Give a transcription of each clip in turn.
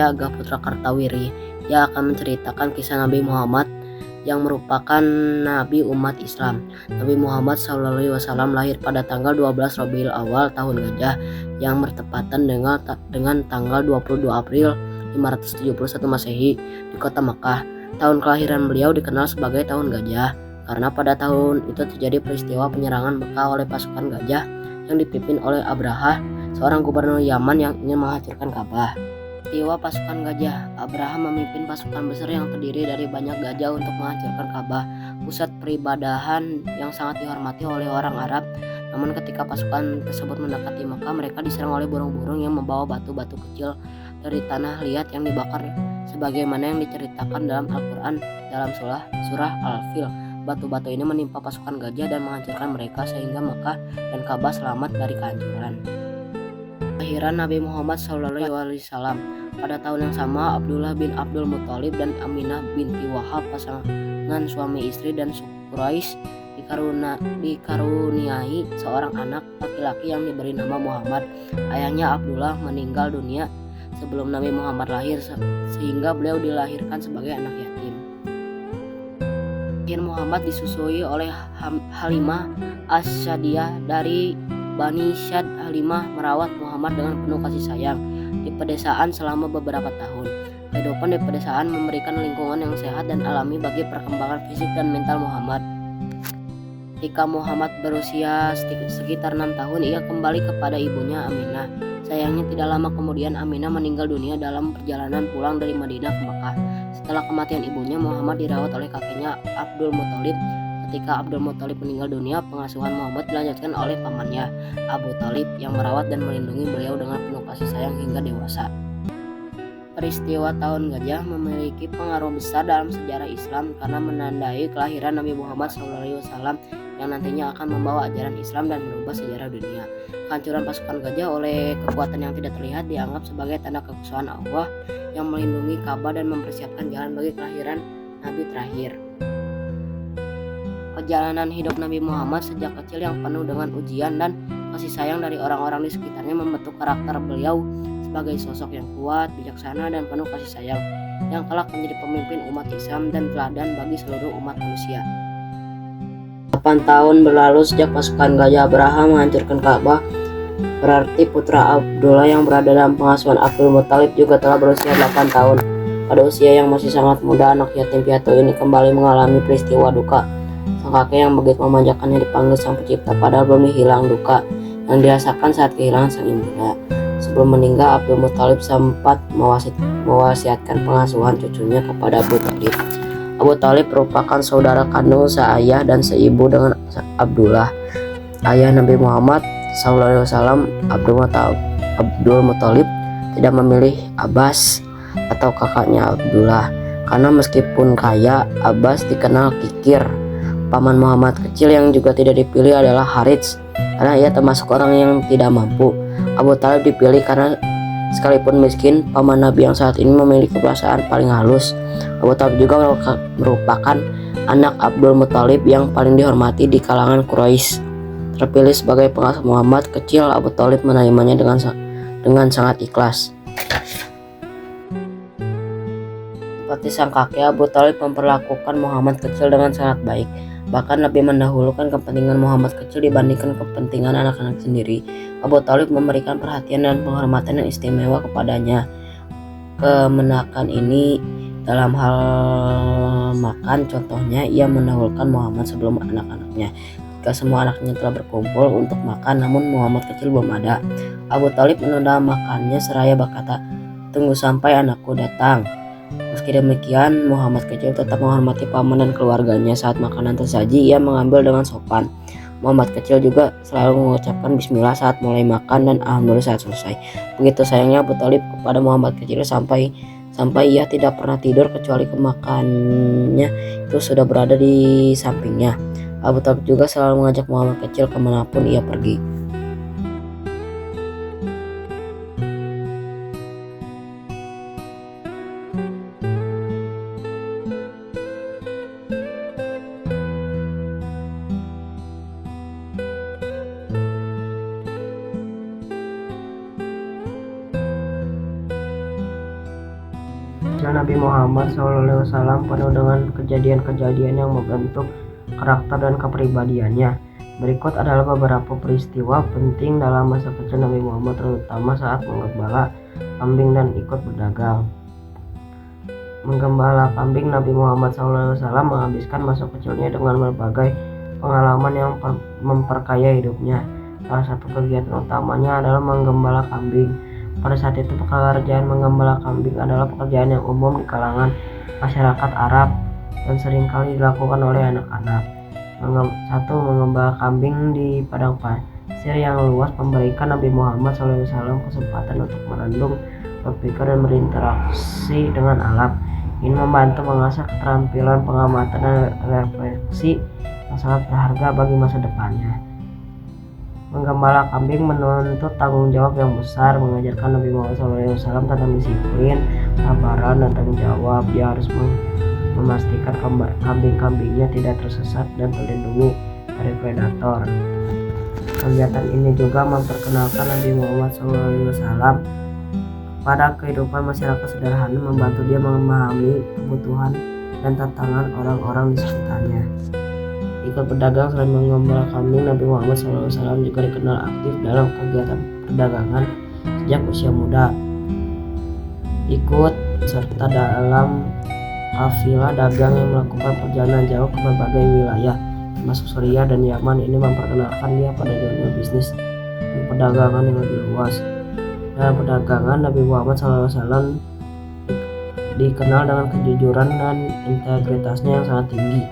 saya Agah Putra Kartawiri. Ia akan menceritakan kisah Nabi Muhammad yang merupakan Nabi umat Islam. Nabi Muhammad SAW lahir pada tanggal 12 Rabiul Awal tahun Gajah yang bertepatan dengan tanggal 22 April 571 Masehi di kota Makkah. Tahun kelahiran beliau dikenal sebagai tahun Gajah karena pada tahun itu terjadi peristiwa penyerangan Mekah oleh pasukan Gajah yang dipimpin oleh Abraha, seorang gubernur Yaman yang ingin menghancurkan Ka'bah. Peristiwa pasukan Gajah, Abraha memimpin pasukan besar yang terdiri dari banyak gajah untuk menghancurkan Ka'bah, pusat peribadahan yang sangat dihormati oleh orang Arab. Namun ketika pasukan tersebut mendekati Mekah, mereka diserang oleh burung-burung yang membawa batu-batu kecil dari tanah liat yang dibakar sebagaimana yang diceritakan dalam Al-Quran dalam surah Al-Fil. Batu-batu ini menimpa pasukan Gajah dan menghancurkan mereka sehingga Mekah dan Ka'bah selamat dari kehancuran. Kelahiran Nabi Muhammad SAW. Pada tahun yang sama, Abdullah bin Abdul Muthalib dan Aminah binti Wahab, pasangan suami istri dan suku Quraisy, dikaruniai seorang anak laki-laki yang diberi nama Muhammad. Ayahnya Abdullah meninggal dunia sebelum Nabi Muhammad lahir sehingga beliau dilahirkan sebagai anak yatim. Muhammad disusui oleh Halimah As-Syadiyah dari Bani Syad. Halimah merawat Muhammad dengan penuh kasih sayang di pedesaan selama beberapa tahun. Kehidupan di pedesaan memberikan lingkungan yang sehat dan alami bagi perkembangan fisik dan mental Muhammad. Ketika Muhammad berusia sekitar 6 tahun, ia kembali kepada ibunya Aminah. Sayangnya tidak lama kemudian Aminah meninggal dunia dalam perjalanan pulang dari Madinah ke Makkah. Setelah kematian ibunya, Muhammad dirawat oleh kakeknya Abdul Muthalib. Ketika Abdul Muthalib meninggal dunia, pengasuhan Muhammad dilanjutkan oleh pamannya Abu Thalib yang merawat dan melindungi beliau dengan penuh kasih sayang hingga dewasa. Peristiwa tahun Gajah memiliki pengaruh besar dalam sejarah Islam karena menandai kelahiran Nabi Muhammad SAW yang nantinya akan membawa ajaran Islam dan merubah sejarah dunia. Kehancuran pasukan Gajah oleh kekuatan yang tidak terlihat dianggap sebagai tanda kekuasaan Allah yang melindungi Ka'bah dan mempersiapkan jalan bagi kelahiran Nabi terakhir. Perjalanan hidup Nabi Muhammad sejak kecil yang penuh dengan ujian dan kasih sayang dari orang-orang di sekitarnya membentuk karakter beliau sebagai sosok yang kuat, bijaksana, dan penuh kasih sayang yang kelak menjadi pemimpin umat Islam dan teladan bagi seluruh umat manusia. 8 tahun berlalu sejak pasukan Gajah Abraha menghancurkan Ka'bah. Berarti putra Abdullah yang berada dalam pengasuhan Abdul Muthalib juga telah berusia 8 tahun. Pada usia yang masih sangat muda, anak yatim piatu ini kembali mengalami peristiwa duka. Sang kakek yang begitu memanjakannya dipanggil Sang Pencipta, padahal belum hilang duka yang dirasakan saat kehilangan sang ibunda. Sebelum meninggal, Abdul Muthalib sempat mewasiatkan pengasuhan cucunya kepada Abu Thalib. Abu Thalib merupakan saudara kandung seayah dan seibu dengan Abdullah. Ayah Nabi Muhammad SAW, Abdul Muthalib, tidak memilih Abbas atau kakaknya Abdullah karena meskipun kaya, Abbas dikenal kikir. Paman Muhammad kecil yang juga tidak dipilih adalah Harits karena ia termasuk orang yang tidak mampu. Abu Thalib dipilih karena sekalipun miskin, paman Nabi yang saat ini memiliki perasaan paling halus. Abu Thalib juga merupakan anak Abdul Muthalib yang paling dihormati di kalangan Quraisy. Terpilih sebagai pengasuh Muhammad kecil, Abu Thalib menerimanya dengan sangat ikhlas. Seperti sang kakek, Abu Thalib memperlakukan Muhammad kecil dengan sangat baik. Bahkan lebih mendahulukan kepentingan Muhammad kecil dibandingkan kepentingan anak-anak sendiri. Abu Thalib memberikan perhatian dan penghormatan yang istimewa kepadanya. Kemenakan ini dalam hal makan, contohnya ia mendahulukan Muhammad sebelum anak-anaknya. Jika semua anaknya telah berkumpul untuk makan, namun Muhammad kecil belum ada, Abu Thalib menunda makannya seraya berkata, "Tunggu sampai anakku datang." Meski demikian, Muhammad kecil tetap menghormati paman dan keluarganya. Saat makanan tersaji, ia mengambil dengan sopan. Muhammad kecil juga selalu mengucapkan bismillah saat mulai makan dan alhamdulillah saat selesai. Begitu sayangnya Abu Thalib kepada Muhammad kecil sampai ia tidak pernah tidur kecuali kemakannya itu sudah berada di sampingnya. Abu Thalib juga selalu mengajak Muhammad kecil kemanapun ia pergi. Nabi Muhammad SAW penuh dengan kejadian-kejadian yang membentuk karakter dan kepribadiannya. Berikut adalah beberapa peristiwa penting dalam masa kecil Nabi Muhammad, terutama saat menggembala kambing dan ikut berdagang. Menggembala kambing, Nabi Muhammad SAW menghabiskan masa kecilnya dengan berbagai pengalaman yang memperkaya hidupnya. Salah satu kegiatan utamanya adalah menggembala kambing. Pada saat itu pekerjaan menggembala kambing adalah pekerjaan yang umum di kalangan masyarakat Arab dan seringkali dilakukan oleh anak-anak. Menggembala kambing di padang pasir yang luas memberikan Nabi Muhammad SAW kesempatan untuk merenung, berpikir dan berinteraksi dengan alam. Ini membantu mengasah keterampilan pengamatan dan refleksi yang sangat berharga bagi masa depannya. Menggembala kambing menuntut tanggung jawab yang besar, mengajarkan Nabi Muhammad SAW tentang disiplin, kesabaran, dan tanggung jawab. Dia harus memastikan kambing-kambingnya tidak tersesat dan terlindungi dari predator. Kegiatan ini juga memperkenalkan Nabi Muhammad SAW pada kehidupan masyarakat sederhana, membantu dia memahami kebutuhan dan tantangan orang-orang di sekitarnya. Ikut berdagang. Selain menggembala kambing, Nabi Muhammad SAW juga dikenal aktif dalam kegiatan perdagangan sejak usia muda. Ikut serta dalam kafilah dagang yang melakukan perjalanan jauh ke berbagai wilayah, termasuk Suriah dan Yaman. Ini memperkenalkan dia pada dunia bisnis dan perdagangan yang lebih luas. Dalam perdagangan, Nabi Muhammad SAW dikenal dengan kejujuran dan integritasnya yang sangat tinggi.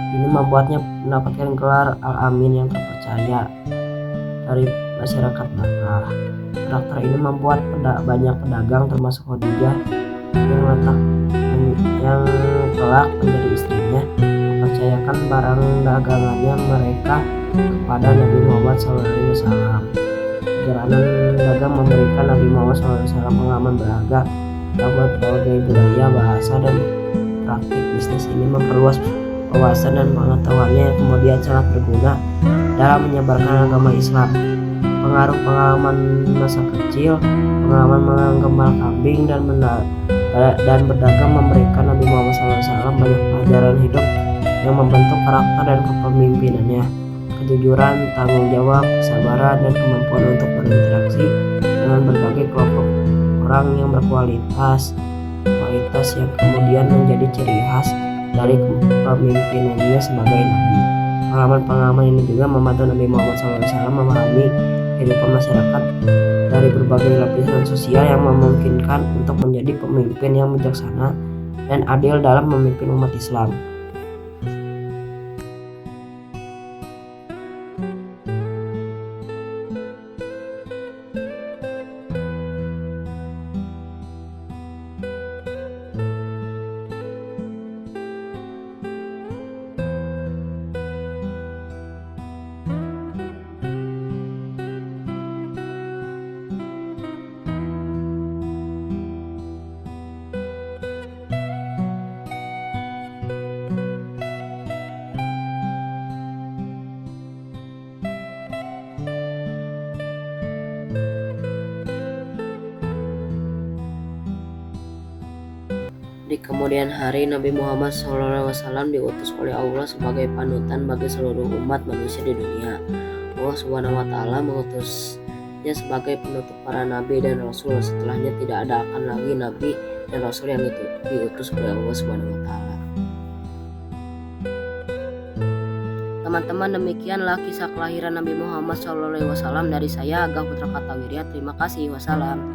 Ini membuatnya mendapatkan gelar Al-Amin yang terpercaya dari masyarakat Makkah. Karakter ini membuat banyak pedagang termasuk Khadijah yang kelak menjadi istrinya mempercayakan barang dagangannya mereka kepada Nabi Muhammad SAW. Perjalanan dagang memberikan Nabi Muhammad SAW pengalaman berharga dalam berbagai budaya, bahasa, dan praktik bisnis. Ini memperluas wawasan dan pengetahuannya yang kemudian sangat berguna dalam menyebarkan agama Islam. Pengaruh pengalaman masa kecil, pengalaman menggembala kambing dan berdagang memberikan Nabi Muhammad SAW banyak pelajaran hidup yang membentuk karakter dan kepemimpinannya. Kejujuran, tanggung jawab, kesabaran, dan kemampuan untuk berinteraksi dengan berbagai kelompok orang yang berkualitas yang kemudian menjadi ciri khas dari kepemimpinannya sebagai nabi. Pengalaman-pengalaman ini juga membantu Nabi Muhammad SAW memahami kehidupan masyarakat dari berbagai lapisan sosial yang memungkinkan untuk menjadi pemimpin yang bijaksana dan adil dalam memimpin umat Islam. Di kemudian hari, Nabi Muhammad SAW diutus oleh Allah sebagai panutan bagi seluruh umat manusia di dunia. Allah SWT mengutusnya sebagai penutup para nabi dan rasul. Setelahnya tidak ada akan lagi nabi dan rasul yang diutus oleh Allah SWT. Teman-teman, demikianlah kisah kelahiran Nabi Muhammad SAW dari saya, Agah Putra Kartawirya. Terima kasih. Wassalam.